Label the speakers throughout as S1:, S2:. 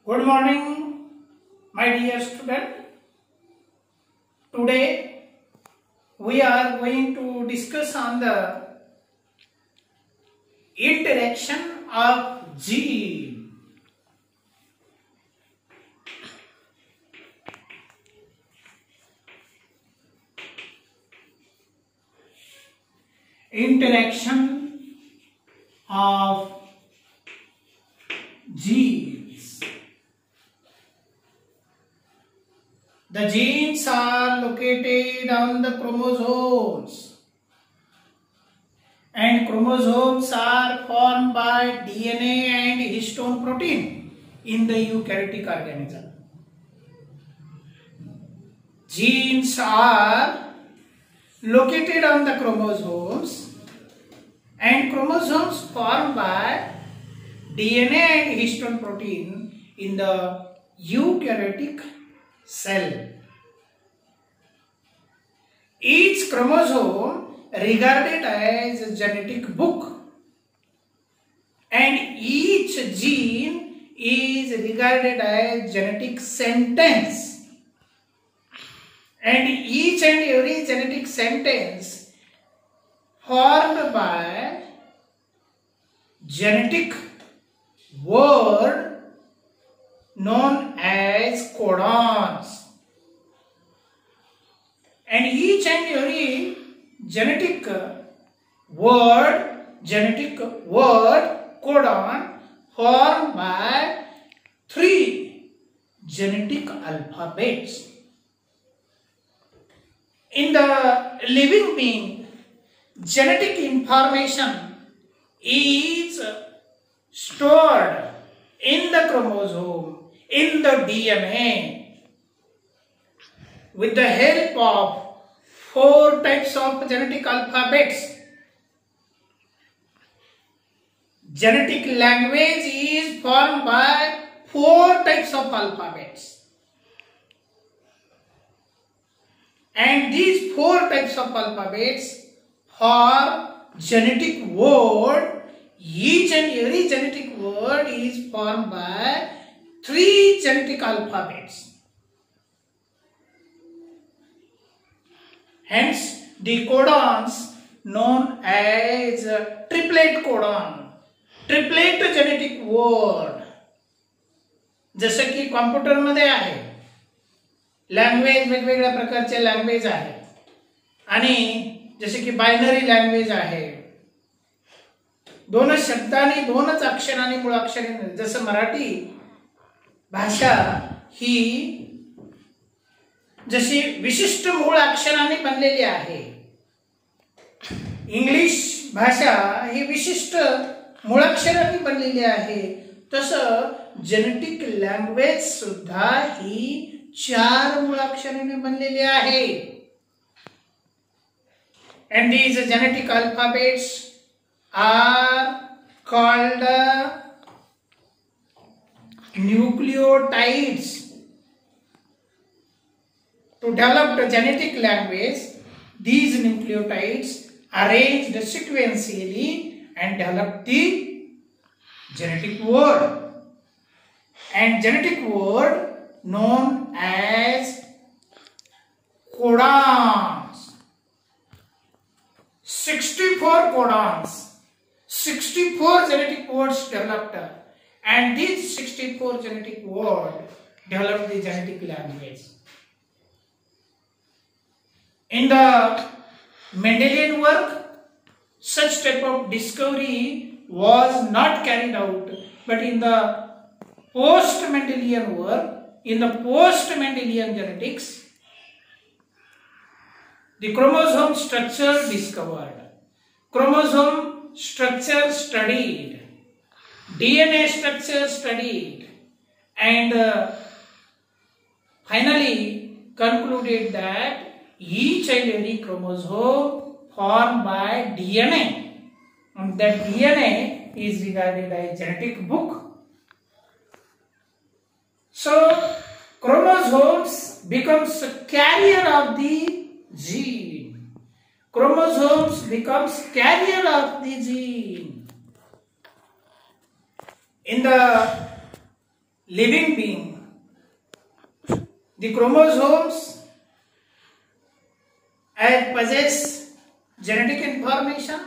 S1: Good morning, my dear student. Today we are going to discuss on the interaction of gene. Interaction of genes. The genes are located on the chromosomes, and chromosomes are formed by DNA and histone protein in the eukaryotic organism. Genes are located on the chromosomes, and chromosomes formed by DNA and histone protein in the eukaryotic cell. Each chromosome regarded as a genetic book, and each gene is regarded as genetic sentence, and each and every genetic sentence formed by genetic word known as codons, and each and every genetic word codon formed by 3 genetic alphabets. In the living being, genetic information is stored in the chromosome, in the DNA, with the help of 4 types of genetic alphabets. Genetic language is formed by 4 types of alphabets, and these 4 types of alphabets form genetic word. Each and every genetic word is formed by 3 genetic alphabets. Hence, the codons known as triplet codon, triplet genetic word. जसं की computer मध्ये आहे, language वेगवेगळ्या प्रकारचे language आहेत, आणि जसे की बायनरी लँग्वेज आहे, 2 शब्दांनी 2च अक्षरांनी मुळाक्षरांनी. जसं मराठी भाषा ही जशी विशिष्ट मूळ अक्षरांनी बनलेली आहे, इंग्लिश भाषा ही विशिष्ट मूळाक्षरांनी बनलेली आहे, तसं जेनेटिक लँग्वेज सुद्धा ही 4 मूळाक्षरांनी बनलेली आहे. And these genetic alphabets are called nucleotides. To develop the genetic language, these nucleotides arranged sequentially and develop the genetic word. And genetic word known as codons. 64 codons, 64 genetic words developed, and these 64 genetic words developed the genetic language. In the Mendelian work, such type of discovery was not carried out, but in the post-Mendelian work, in the post-Mendelian genetics, the chromosome structure discovered, chromosome structure studied, DNA structure studied, and finally concluded that each and every chromosome formed by DNA, and that DNA is regarded as genetic book. So chromosomes becomes carrier of the gene. Chromosomes becomes carrier of the gene. In the living being. The chromosomes possess genetic information.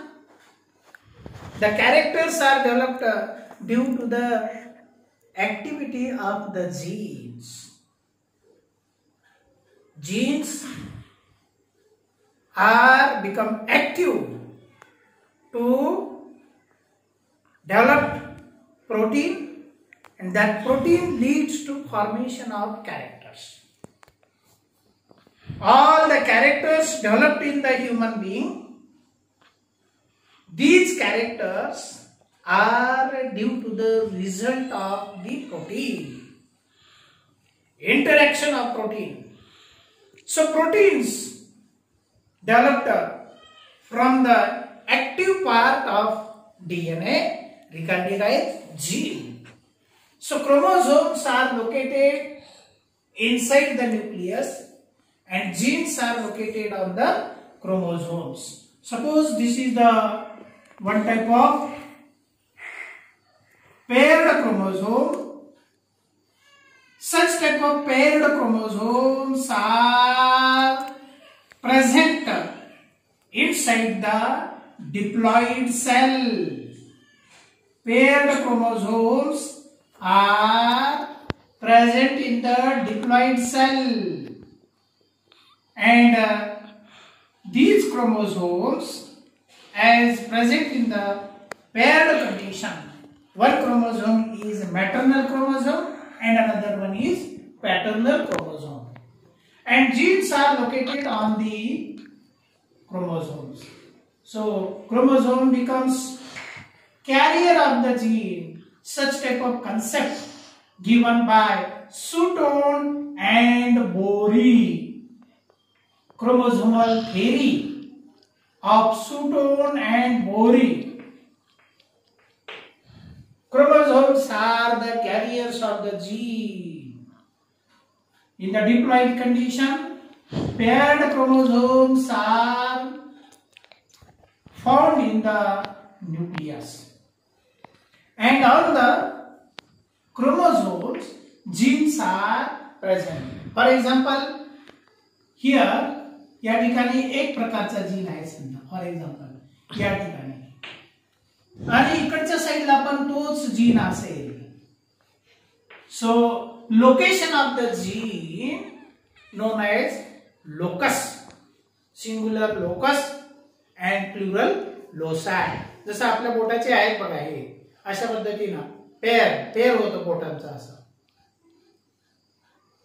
S1: The characters are developed due to the activity of the genes. Genes are become active to develop protein, and that protein leads to formation of characters. All the characters developed in the human being, these characters are due to the result of the protein, interaction of protein. So proteins developed from the active part of DNA regarded as gene. So chromosomes are located inside the nucleus and genes are located on the chromosomes. Suppose this is the one type of paired chromosome. Such type of paired chromosomes are present inside the diploid cell. Paired chromosomes are present in the diploid cell, and these chromosomes as present in the paired condition. One chromosome is maternal chromosome and another one is paternal chromosome, and genes are located on the chromosomes. So chromosome becomes carrier of the gene. Such type of concept given by Sutton and Bory. Chromosomal theory of Sutton and Bory. Chromosomes are the carriers of the gene. In the diploid condition, paired chromosomes are found in the nucleus. And on the chromosomes, genes are present. For example, here या ठिकाणी एक प्रकारचा gene आहे समजा. For example या ठिकाणी आणि इकडच्या साईडला पण तोच जीन असेल. So location of the gene known as locus, singular locus and plural loci. जसं आपल्या बोटाचे आहेत बघा, हे अशा पद्धतीनं पेर होतो बोटांचा. असं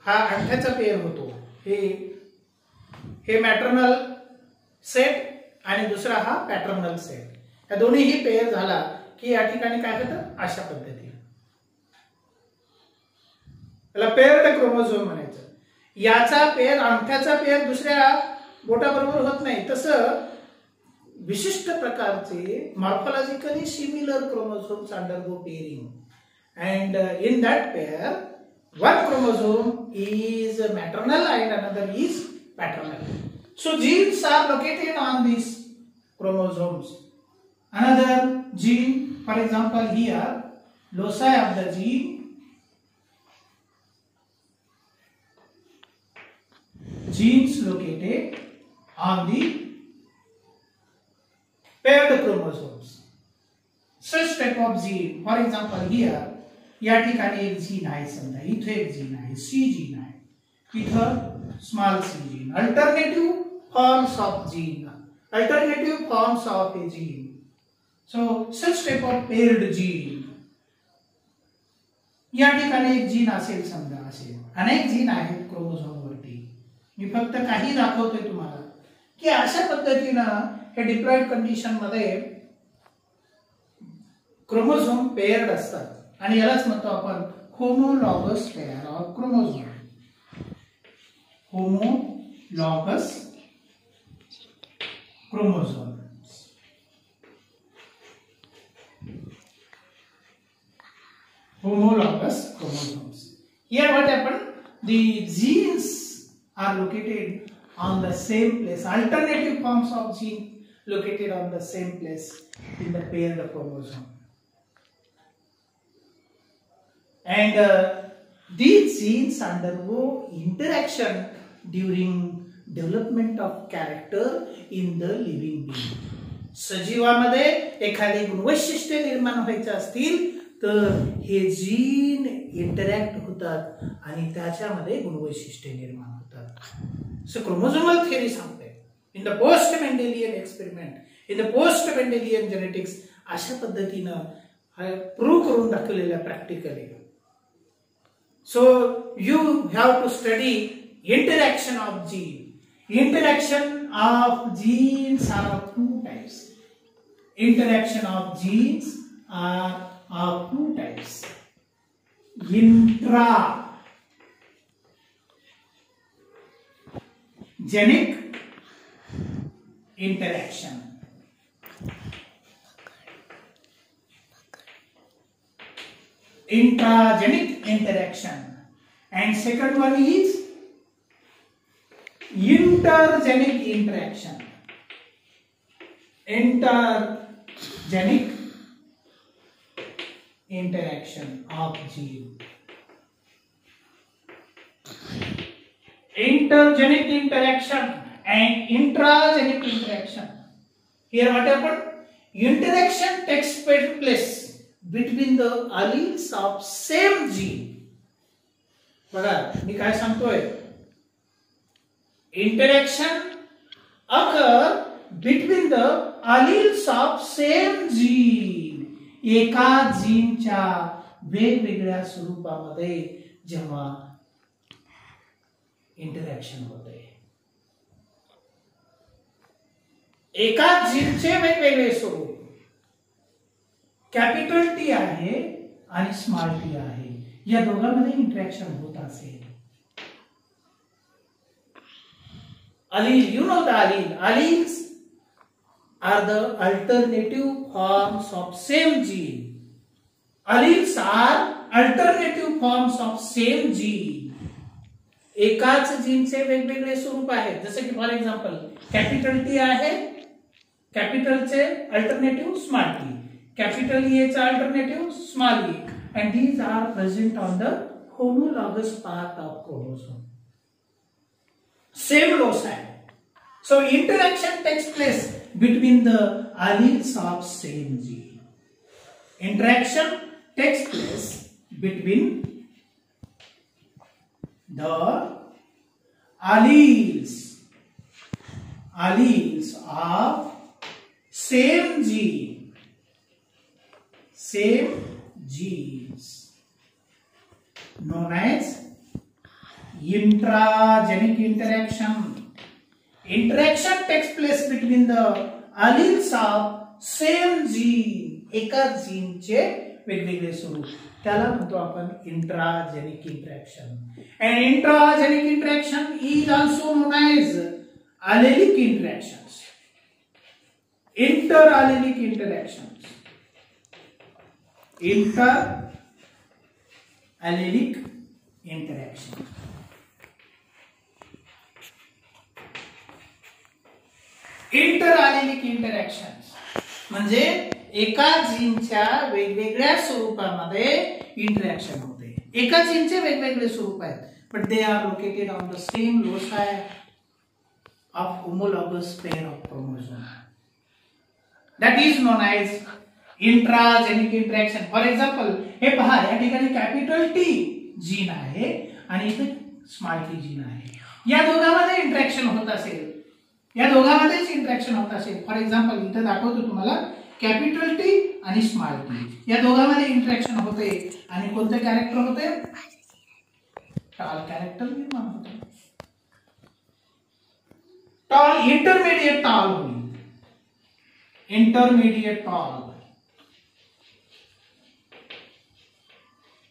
S1: हा अंगठ्याचा पेर होतो. हे मॅटर्नल सेट आणि दुसरा हा पॅटर्नल सेट. या दोन्हीही पेयर झाला की या ठिकाणी काय होतं, अशा पद्धतीने त्याला पेयर्ड क्रोमोझोम म्हणायचं. याचा पेयर, अंगठ्याचा पेयर दुसऱ्या बोटाबरोबर होत नाही. तसं विशिष्ट प्रकारचे morphologically similar chromosomes undergo pairing, and in that pair one chromosome is maternal and another is paternal. So genes are located on these chromosomes. Another gene, for example here, loci of the gene, genes located on the paired chromosomes. Such type of gene, for example here, या ठिकाणी एक gene आहे समजा, इथे एक gene आहे, सी gene आहे, इथं small C gene. Alternative forms of gene, alternative forms of a gene. So such type of paired gene. या ठिकाणी एक जीन असेल समजा, असे अनेक जीन आहेत क्रोमोझोम वरती. मी फक्त काही दाखवतोय तुम्हाला की अशा पद्धतीनं हे डिप्लॉइड कंडिशन मध्ये क्रोमोझोम पेयर्ड असतात आणि यालाच म्हणतो आपण homologous pair of chromosome. Homologous chromosome. Homologous chromosomes. Here what happened? The genes are located on the same place. Alternative forms of gene located on the same place in the paired chromosome. And These genes undergo interaction during development of character in the living being. सजीवामध्ये एखादी गुणवैशिष्ट्ये निर्माण व्हायचे असतील तर हे gene interact होतात आणि त्याच्यामध्ये गुणवैशिष्ट्ये निर्माण होतात. सो क्रोमोझोमल थिअरी सांगते इन the post Mendelian experiment, in the post Mendelian genetics अशा पद्धतीनं प्रूव्ह करून दाखवलेल्या practically. So you have to study interaction of gene. Interaction of genes are of two types. Interaction of genes are of two types. Intragenic interaction. Intragenic interaction, and second one is intergenic interaction. Intergenic interaction of gene. Intergenic interaction and intragenic interaction. Here what happened? Interaction takes place between the alleles of same gene. बघा मी काय सांगतोय, interaction occur between the alleles of same gene. एका जीनच्या वेगवेगळ्या स्वरूपामध्ये जेव्हा interaction होते, एका जीनचे वेगवेगळे स्वरूप, कॅपिटल टी आहे आणि स्मॉल टी आहे, या दोघांमध्ये इंटरॅक्शन होत असेल. allele, you know the allele. Alleles are the alternative forms of same gene. Alleles are alternative forms of same gene. एकाच जीनचे वेगवेगळे स्वरूप आहेत. जसे की फॉर एक्झाम्पल कॅपिटल टी आहे, कॅपिटलचे alternative small T, capital E चा alternative small e, and these are present on the homologous part of chromosome. Same loci. So interaction takes place between the alleles of same gene. Interaction takes place between the alleles of same gene. Same genes known as intragenic interaction. Interaction takes place between the alleles of same gene. एका जीनचे वेगवेगळे स्वरूप, त्याला म्हणतो आपण intragenic interaction. And intragenic interaction is also known as allelic interactions. Interallelic interactions. Interallelic interaction. Interallelic interactions म्हणजे एका जीनच्या वेगवेगळ्या स्वरूपामध्ये इंटरॅक्शन होते. एका जीनचे वेगवेगळे स्वरूप आहेत, but they are located on the same loci of homologous pair of chromosome. That is known as intragenic interaction. For example हे पहा, या ठिकाणी कॅपिटल टी जीन आहे आणि इथे स्मॉल टी जीन आहे. या दोघांमध्ये इंटरॅक्शन होत असेल, या दोघांमध्येच इंटरॅक्शन होत असेल. फॉर एक्झाम्पल इथे दाखवतो तुम्हाला, कॅपिटल टी आणि स्मॉल टी या दोघांमध्ये इंटरॅक्शन होते आणि कोणते कॅरेक्टर होते? टॉल कॅरेक्टर निर्माण होते. टॉल इंटरमिडिएट टॉल होईल, इंटरमिडिएट टॉल,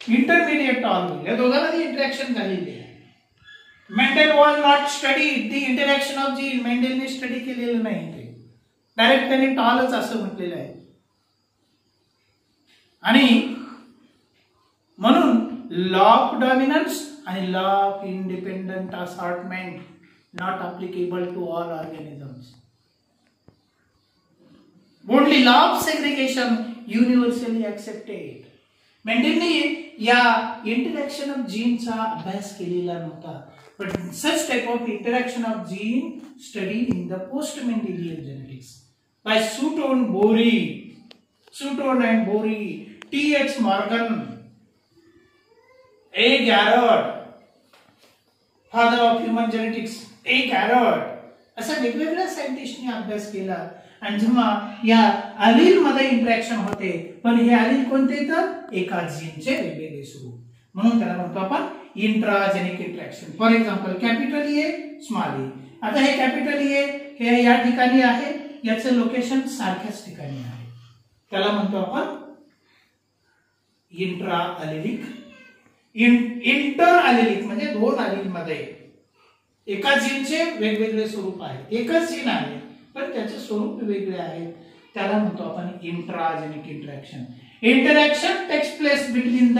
S1: इंटरमिडिएट टॉल होईल. या दोघांमध्ये इंटरॅक्शन झालेली आहे. Mendel was not studied the interaction of gene. मेंडेलने स्टडी केलेलं नाही, ते डायरेक्ट त्याने टॉलच असं म्हटलेलं आहे. आणि म्हणून लॉ ऑफ डॉमिनन्स आणि law of independent assortment not applicable to all organisms. Only law of segregation universally accepted. मेंडेलने या इंटरॅक्शन ऑफ जीनचा अभ्यास केलेला नव्हता, but such type of interaction of gene studied in the post-Mendelian genetics by Sutton and Bory, T.H. Morgan, A. Garrod, father of human genetics, A. Garrod, असा वेगवेगळ्या सायंटिस्टने अभ्यास केला. आणि जेव्हा या अलील मध्ये इंटरॅक्शन होते, पण हे अलील कोणते तर एका जीनचे वेगवेगळे स्वरूप, म्हणून त्याला म्हणतो आपण intragenic interaction. For example capital A small A. आता हे कॅपिटल ए हे या ठिकाणी आहे, याचं लोकेशन सारख्याच ठिकाणी आहे, त्याला म्हणतो आपण इंट्रा अलिलिक. इंटर अलिलिक म्हणजे दोन अलील मध्ये एका जीनचे वेगवेगळे स्वरूप आहे, एकच जीन आहे पण त्याचे स्वरूप वेगळे आहेत, त्याला म्हणतो आपण intragenic interaction. Interaction takes place between the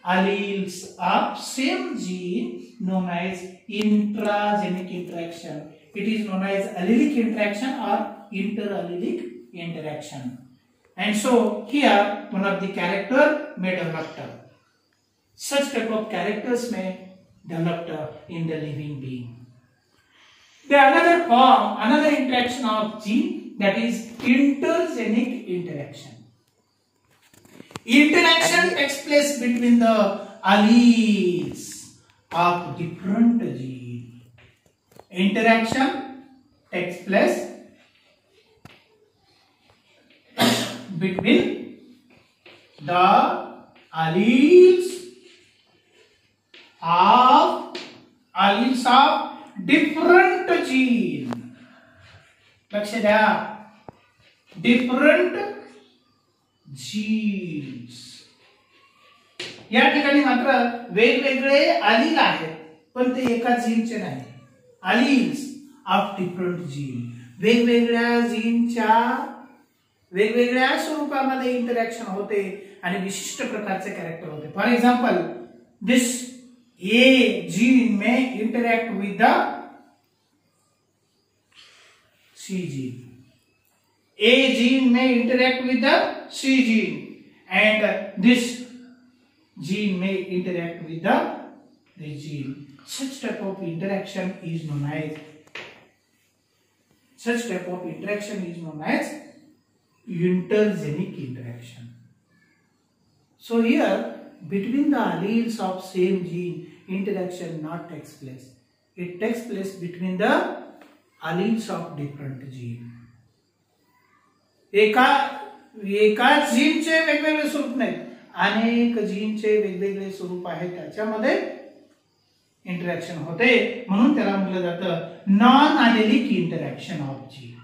S1: alleles of same gene known as intragenic interaction. It is known as allelic interaction or interallelic interaction. And so here one of the character may develop. Such type of characters may develop in the living being. The another form, another interaction of gene, that is intergenic interaction. Interaction takes place between the alleles of different genes. Interaction takes place between the alleles of different genes. लक्ष द्या, different jeans. या ठिकाणी मात्र वेगवेगळे अलील आहेत, पण ते एका जीनचे नाही. अलील्स ऑफ डिफरंट जीन, वेगवेगळ्या जीनच्या वेगवेगळ्या स्वरूपामध्ये इंटरॅक्शन होते आणि विशिष्ट प्रकारचे कॅरेक्टर होते. For example this A gene may interact with the C gene. A gene may interact with the C gene, and this gene may interact with the gene. Such type of interaction is known as intergenic interaction. So here between the alleles of same gene, interaction not takes place. It takes place between the alleles of different gene. एकाच जीनचे वेगवेगळे स्वरूप नाही, अनेक जीनचे वेगवेगळे स्वरूप आहेत, त्याच्यामध्ये interaction होते, म्हणून त्याला म्हटलं जातं non allelic interaction of gene.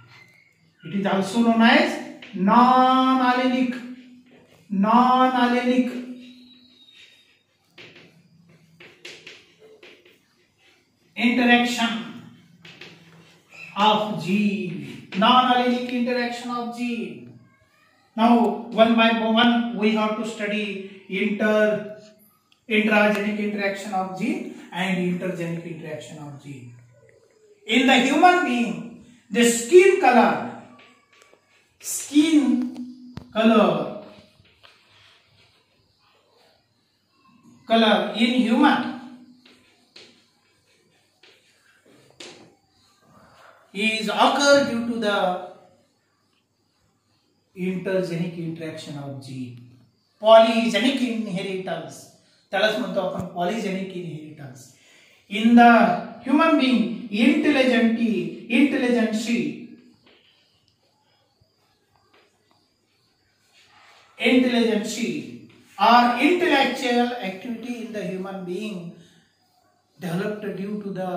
S1: It is also known as non allelic interaction of gene. Non-allelic interaction of gene. Now, one by one, we have to study intragenic interaction of gene and intergenic interaction of gene. In the human being, the skin color in human is occur due to the intergenic interaction of gene. Polygenic inheritance, त्यालाच म्हणतो आपण polygenic inheritance. In the human being, intelligence or intellectual activity in the human being developed due to the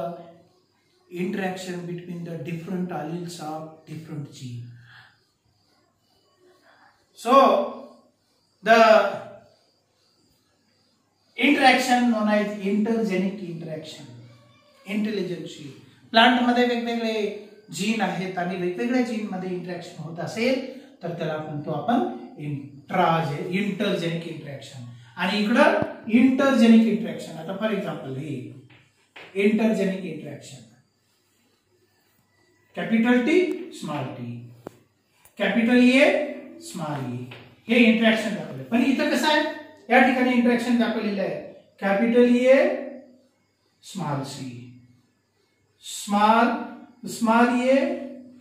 S1: interaction between the different alleles of different genes. So the interaction known as intergenic interaction. Intelligence. Plant मध्ये वेगवेगळे gene आहेत आणि वेगवेगळ्या gene मध्ये interaction होत असेल तर त्याला म्हणतो आपण इंटरजेनिक इंटरॅक्शन. आणि इकडं इंटरजेनिक इंटरॅक्शन. आता फॉर एक्झाम्पल हे intergenic interaction, capital T small T, capital A small A, हे इंटरॅक्शन दाखवले. पण इथं कसं आहे, या ठिकाणी इंटरॅक्शन दाखवलेलं आहे. Capital A small C, small A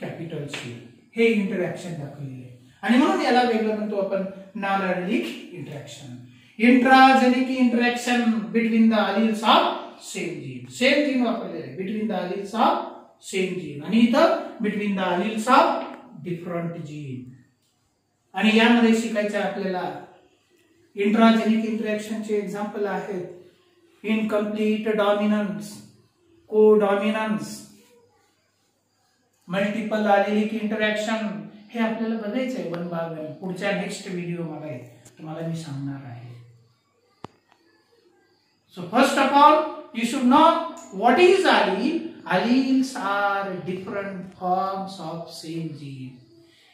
S1: capital C, हे इंटरॅक्शन दाखवलेले आहे. आणि म्हणून याला वेगळं म्हणतो आपण non allelic interaction. Intragenic interaction between the alleles of same gene. Same gene वापरलेले आहे between the alleles of same gene, आणि इथं between the alleles of different gene. आणि यामध्ये शिकायचं आपल्याला इंट्राजेनिक इंटरॅक्शनचे एक्झाम्पल आहेत incomplete dominance, codominance, multiple allelic interaction. हे आपल्याला बघायचं आहे वन बाय वन. पुढच्या नेक्स्ट व्हिडिओ मध्ये तुम्हाला मी सांगणार आहे. So first of all you should know what is allele. Alleles are different forms of same gene.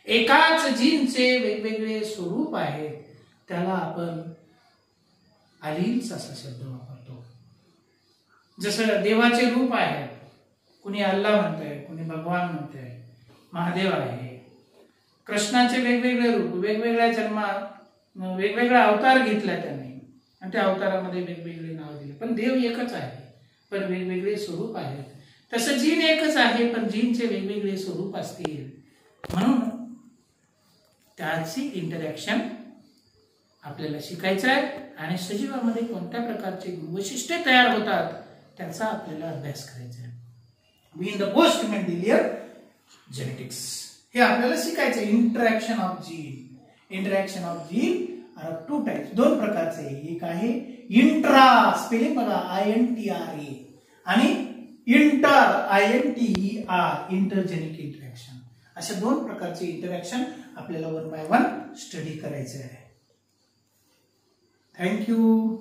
S1: एकाच जीनचे वेगवेगळे स्वरूप आहेत, त्याला आपण अलील्स असा शब्द वापरतो. जसं देवाचे रूप आहे, कुणी अल्लाह म्हणतंय, कुणी भगवान म्हणतंय, महादेव आहे. कृष्णाचे वेगवेगळे रूप, वेगवेगळ्या जन्मात वेगवेगळा अवतार घेतला त्यांनी, आणि त्या अवतारामध्ये वेगवेगळे नाव दिले. पण देव एकच आहे, पण वेगवेगळे स्वरूप आहेत. तसं जीन एकच आहे, पण जीनचे वेगवेगळे स्वरूप असतील. म्हणून त्याची इंटरॅक्शन आपल्याला शिकायचं आहे, आणि सजीवामध्ये कोणत्या प्रकारचे वैशिष्ट्ये तयार होतात त्याचा आपल्याला अभ्यास करायचा आहे. In the post Mendelian genetics हे आपल्याला शिकायचं आहे. Interaction of gene. Interaction of gene are two types, दोन प्रकारचे. एक आहे इंट्रा, स्पेलिंग बघा INTRA, आणि इंटर INTER, इंटरजेनिक इंटरॅक्शन. अशा दोन प्रकारचे इंटरॅक्शन आपल्याला वन बाय वन स्टडी करायचे आहे. थँक्यू.